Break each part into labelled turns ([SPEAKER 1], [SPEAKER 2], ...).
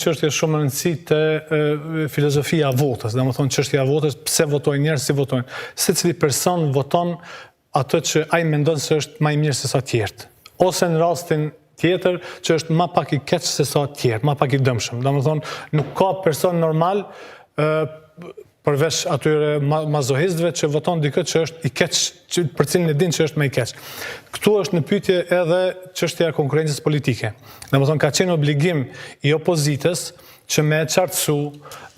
[SPEAKER 1] çështje shumë e rëndësishme te filozofia e votës, domethënë çështja e votës, pse votojnë njerëz, si votojnë. Secili person voton atë që ai mendon se është më i mirë se sa të tjerët. Ose në rastin tjetër që është më pak i keq se sa të tjerë, më pak i dëmshëm. Domethënë nuk ka person normal përveç atyre mazohistëve që voton dikë që është i keq, për cilin e din që është më i keq. Këtu është në pyetje edhe çështja e konkurrencës politike. Domethënë ka qenë obligim i opozitës që me qartësu,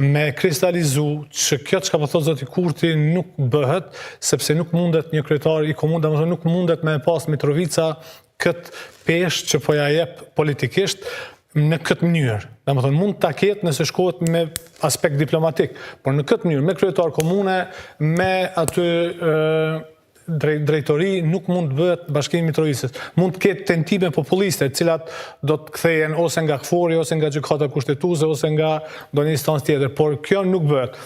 [SPEAKER 1] me kristalizu që kjo çka po thot zoti Kurti nuk bëhet, sepse nuk mundet një kryetar i komunës, domethënë nuk mundet me pas Mitrovica këtë peshë që po ja jep politikisht në këtë mënyrë. Domethënë mund ta ketë nëse shkohet me aspekt diplomatik, por në këtë mënyrë me kryetar komune, me aty drejtori nuk mund të bëhet Bashkimi i Mitrovicës. Mund të ketë tentime populiste, të cilat do të kthehen ose nga Kfori, ose nga gjykata kushtetuese, ose nga ndonjë instancë tjetër, por kjo nuk bëhet.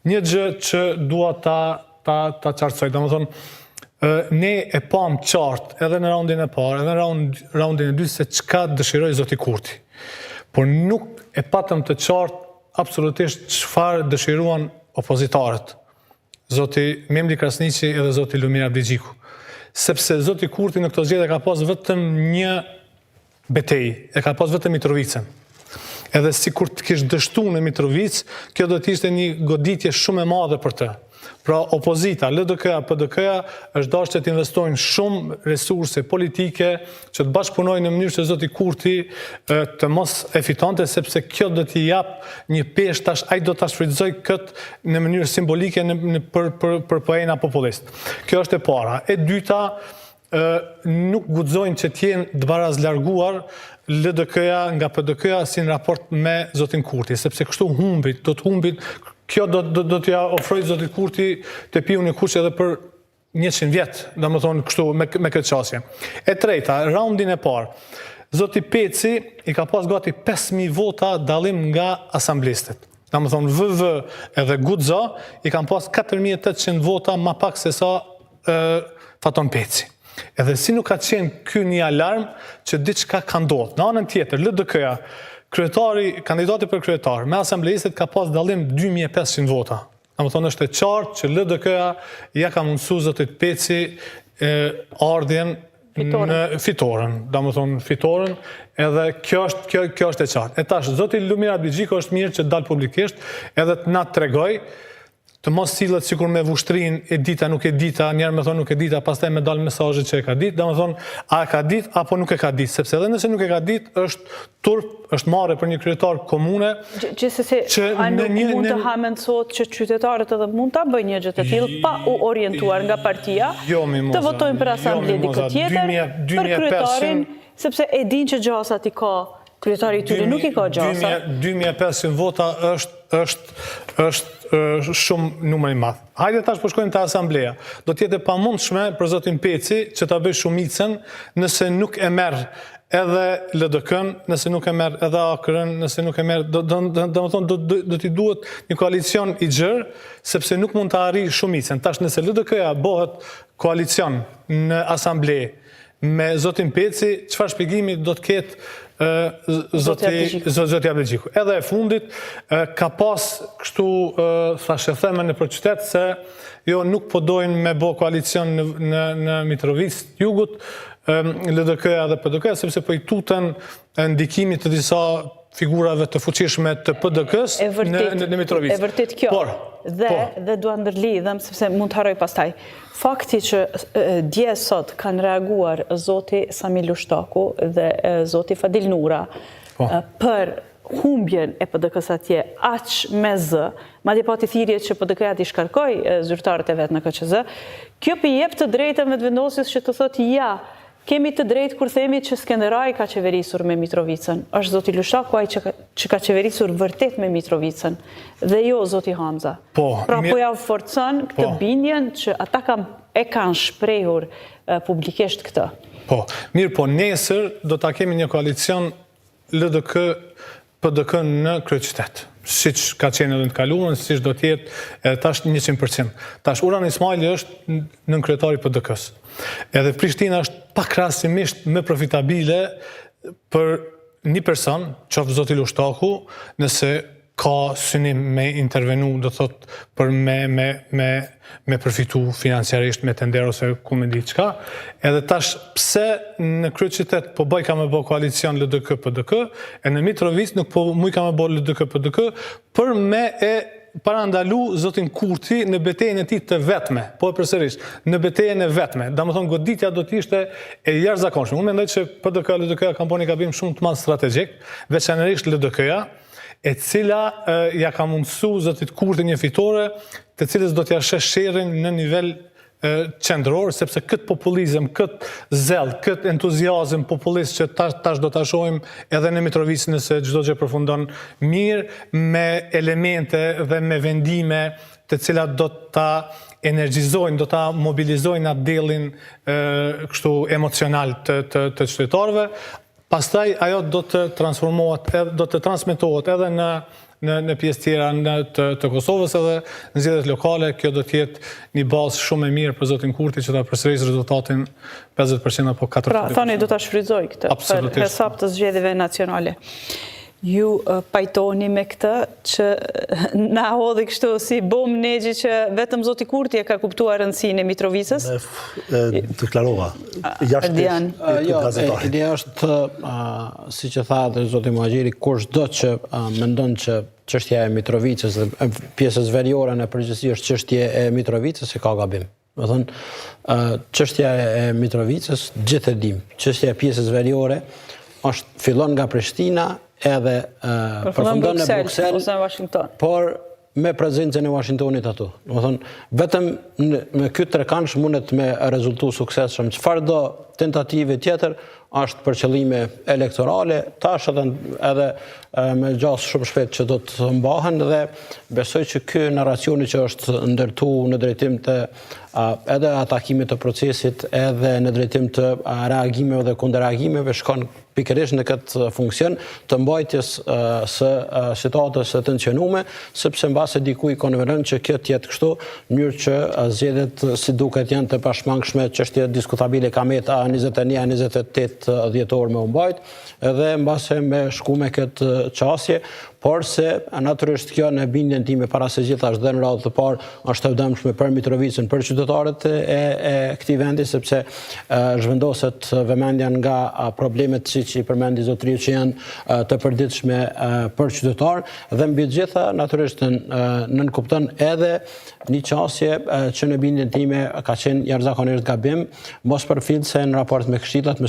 [SPEAKER 1] Një gjë që dua ta qartësoj, domethënë ne e pam qartë edhe në raundin e parë, edhe në raundin e dytë se çka dëshiroi zoti Kurti. Por nuk e patëm të qartë absolutisht çfarë dëshiruan opozitarët. Zoti Memli Krasniqi edhe zoti Lumir Abdigjiku. Sepse zoti Kurti në këto zgjedhje ka pas vetëm një betejë, e ka pas vetëm Mitrovicën. Edhe sikur të kishte dështuar në Mitrovicë, kjo do të ishte një goditje shumë e madhe për të. Pra opozita, LDK-ja, PDK-ja është dashur që të investojnë shumë resurse politike që të bashkëpunojnë në mënyrë që zoti Kurti të mos e fitonte, sepse kjo do t'i jap një peshë tash, ai do ta shfrytëzoj këtë në mënyrë simbolike për poena popullist. Kjo është e para. E dyta, nuk guxojnë që t'jenë të barazlarguar LDK-ja nga PDK-ja si në raport me zotin Kurti, sepse kështu do të humbit. Kjo do t'ja ofrojë zotit Kurti të piu një kush edhe për 100 vjet, domethënë kështu me këtë çështje. E treta, raundin e parë. Zoti Peci i ka pas gati 5000 vota dallim nga asamblistët. Domethënë VV edhe Guxo i kanë pas 4800 vota më pak se sa Faton Peci. Edhe si nuk ka qenë ky një alarm që diçka ka ndodhur. Në anën tjetër, LDK-ja, kandidati për kryetar me asamblistët ka pas dallim 2500 vota. Domethënë është e qartë që LDK-ja ja ka mundsuar zotit Peci ardhjen në fitoren. Domethënë fitoren, edhe kjo është e qartë. E tash zoti Lumir Abdigjiku është mirë që dal publikisht edhe të na tregoj të mos sillet sikur me vushtrinë e dita nuk e dita, njerë me thonë nuk e dita, pastaj me dalë mesazhe që e ka ditë, domethënë a e ka ditë apo nuk e ka ditë, sepse edhe nëse nuk e ka ditë është turp, është marrë për një kryetar komune.
[SPEAKER 2] Gjithsesi, a nuk mund të hamendësohet që qytetarët edhe mund ta bëjnë një gjë të tillë pa u orientuar nga partia, të votojnë për asamble dikë tjetër, për kryetarin, sepse e din që gjasat i ka kryetari i tyre, nuk i ka gjasa.
[SPEAKER 1] 2500 vota është shumë numër i madh. Hajde tash po shkojmë te asambleja. Do të jetë e pamundshme për zotin Peci që ta bëj shumicën nëse nuk e merr edhe LDK-n, nëse nuk e merr edhe AKR-n, nëse nuk e merr, domethënë do t'i duhet një koalicion i gjerë, sepse nuk mund të arrijë shumicën. Tash nëse LDK-ja bëhet koalicion në asamble me zotin Peci, çfarë shpjegimi do të ketë zoti Abdigjiku. Edhe e fundit, ka pas kështu thashë themen në për qytet se jo nuk po dojnë me bo koalicion në Mitrovicë jugut, LDK-ja dhe PDK-ja, sepse po i tuten ndikimit të disa figurave të fuqishme të PDK-s në Mitrovicë.
[SPEAKER 2] E vërtet kjo. Dhe dua ndërlidhem, sepse mund të harroj pastaj. Fakti që dje sot kanë reaguar zoti Sami Lushtaku dhe zoti Fadil Nura për humbjen e PDK-s atje aq me zë, madje pati thirrjet që PDK-ja t'i shkarkoj zyrtarët e vet në KQZ, kjo i jep të drejtën vendosjes që të thotë ja, kemi të drejtë kur themi që Skenderaj ka qeverisur me Mitrovicën. Është zoti Lushaku ai që ka qeverisur vërtet me Mitrovicën, dhe jo zoti Hamza. Pra po ja forcon këtë bindjen që ata e kanë shprehur publikisht këtë.
[SPEAKER 1] Mirë po, nesër do ta kemi një koalicion LDK-PDK në kryeqytet. Siç ka qenë edhe në të kaluarën, siç do të jetë tash 100%. Tash Uran Ismaili është nën kryetari PDK-s. Edhe Prishtina është pakrahasimisht më profitabile për një person, qoftë zoti Lushtaku, nëse ka synim me intervenu, do thot, për me përfitu financiarisht me tender ose ku me di qka, edhe tash pse në kryeqytet po bëj ka me bo koalicion LDK-PDK, e në Mitrovic nuk po muj ka me bo LDK-PDK, për me e parandalu zotin Kurti në betejën e tij të vetme, po e përsërish, në betejën e vetme. Domethënë goditja do të ishte e jashtëzakonshme. Unë mendoj që PDK LDK-ja kanë bërë një gabim shumë të madh strategjik, veçanërisht LDK-ja, e cila ja ka mundësu zotit Kurti një fitore, të cilës do t'ja shesh sherrin në nivel qendror, sepse këtë populizëm, këtë zell, këtë entuziazm populist që tash do t'a shohim edhe në Mitrovic nëse çdo gjë përfundon mirë, me elemente dhe me vendime të cilat do t'a energjizojnë, do t'a mobilizojnë atë diellin kështu emocional të qytetarëve. Pastaj ajo do të transformohet, do të transmetohet edhe në pjesë tjera të Kosovës edhe në zgjedhjet lokale. Kjo do të jetë një bazë shumë e mirë për zotin Kurti që ta përsërisë rezultatin 50% apo 40%.
[SPEAKER 2] Pra, thoni do ta shfrytëzoj këtë për hesab të zgjedhjeve nacionale. Ju pajtoni me këtë që na hodhi kështu si bom negji që vetëm zoti Kurti e ka kuptuar rëndësinë e Mitrovicës?
[SPEAKER 3] Të klarova.
[SPEAKER 4] Ideja është, si që tha dhe zoti Muhaxhiri, kushdo që mendon që çështja e Mitrovicës dhe pjesës veriore në përgjithësi është çështje e Mitrovicës, e ka gabim. Do thonë, çështja e Mitrovicës gjithë e dim, çështja e pjesës veriore fillon nga Prishtina edhe përfundon në Bruxelles
[SPEAKER 2] ose në Washington.
[SPEAKER 4] Por me prezencën e Washingtonit aty. Do thonë, vetëm me ky trekansh mundet me rezultu suksesshëm. Çfarë do tentative tjetër është për qëllime elektorale, tash edhe me gjas shumë shpejt që do të mbahen, dhe besoj që ky narracioni që është ndërtu në drejtim të edhe atakimit të procesit, edhe në drejtim të reagimeve dhe kundërreagimeve, shkon pikërisht në këtë funksion të mbajtjes së situatës së tensionume, sepse mbase dikuj konvenën që kjo të jetë kështu, në mënyrë që zgjedhjet si duket janë të pashmangshme, çështje diskutabile ka meta 21-28 dhjetor me u mbajt, edhe mbase me shku me këtë qasje, por se natyrisht kjo në bindjen time para se gjithashtu dhe në radhë të parë është e dëmshme për Mitrovicën, për qytetarët e këtij vendi, sepse zhvendoset vëmendja nga problemet që i përmendi zotëriu që janë të përditshme për qytetar, dhe mbi të gjitha natyrisht nënkupton edhe një qasje që në bindjen time ka qenë jashtëzakonisht gabim, mos përfillse në raport me këshillat, me